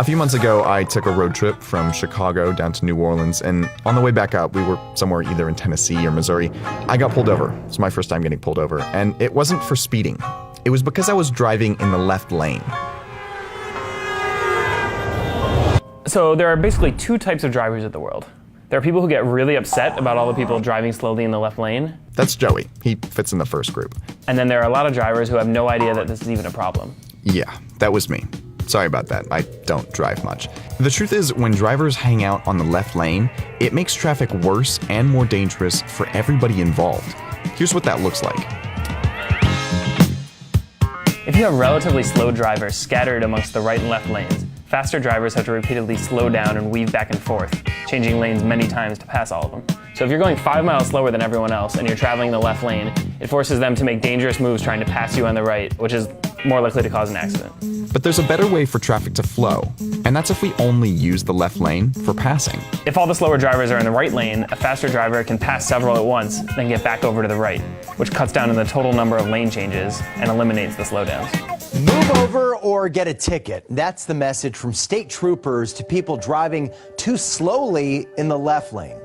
A few months ago, I took a road trip from Chicago down to New Orleans, and on the way back up, we were somewhere either in Tennessee or Missouri. I got pulled over. It's my first time getting pulled over, and it wasn't for speeding. It was because I was driving in the left lane. So there are basically two types of drivers in the world. There are people who get really upset about all the people driving slowly in the left lane. That's Joey. He fits in the first group. And then there are a lot of drivers who have no idea that this is even a problem. Yeah, that was me. Sorry about that. I don't drive much. The truth is, when drivers hang out on the left lane, it makes traffic worse and more dangerous for everybody involved. Here's what that looks like. If you have relatively slow drivers scattered amongst the right and left lanes, faster drivers have to repeatedly slow down and weave back and forth, changing lanes many times to pass all of them. So if you're going 5 miles slower than everyone else and you're traveling in the left lane, it forces them to make dangerous moves trying to pass you on the right, which is more likely to cause an accident. But there's a better way for traffic to flow, and that's if we only use the left lane for passing. If all the slower drivers are in the right lane, a faster driver can pass several at once, then get back over to the right, which cuts down on the total number of lane changes and eliminates the slowdowns. Move over or get a ticket. That's the message from state troopers to people driving too slowly in the left lane.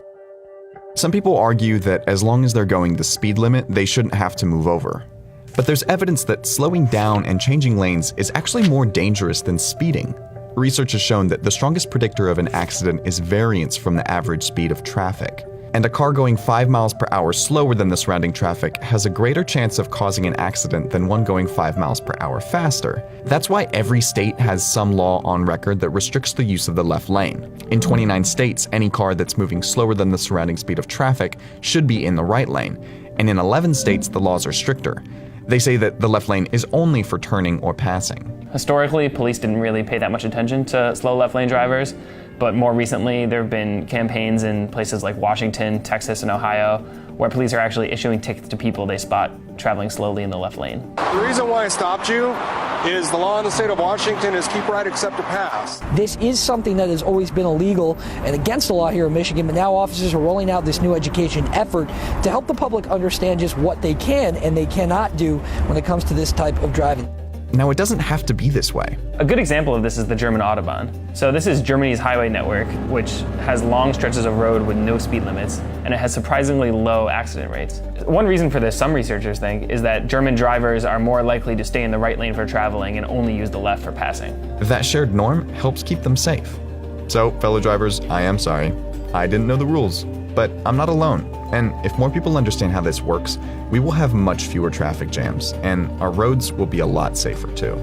Some people argue that as long as they're going the speed limit, they shouldn't have to move over. But there's evidence that slowing down and changing lanes is actually more dangerous than speeding. Research has shown that the strongest predictor of an accident is variance from the average speed of traffic. And a car going 5 miles per hour slower than the surrounding traffic has a greater chance of causing an accident than one going 5 miles per hour faster. That's why every state has some law on record that restricts the use of the left lane. In 29 states, any car that's moving slower than the surrounding speed of traffic should be in the right lane. And in 11 states, the laws are stricter. They say that the left lane is only for turning or passing. Historically, police didn't really pay that much attention to slow left lane drivers, but more recently there have been campaigns in places like Washington, Texas, and Ohio where police are actually issuing tickets to people they spot traveling slowly in the left lane. The reason why I stopped you is the law in the state of Washington is keep right except to pass. This is something that has always been illegal and against the law here in Michigan, but now officers are rolling out this new education effort to help the public understand just what they can and they cannot do when it comes to this type of driving. Now, it doesn't have to be this way. A good example of this is the German Autobahn. So this is Germany's highway network, which has long stretches of road with no speed limits, and it has surprisingly low accident rates. One reason for this, some researchers think, is that German drivers are more likely to stay in the right lane for traveling and only use the left for passing. That shared norm helps keep them safe. So, fellow drivers, I am sorry. I didn't know the rules, but I'm not alone. And if more people understand how this works, we will have much fewer traffic jams, and our roads will be a lot safer too.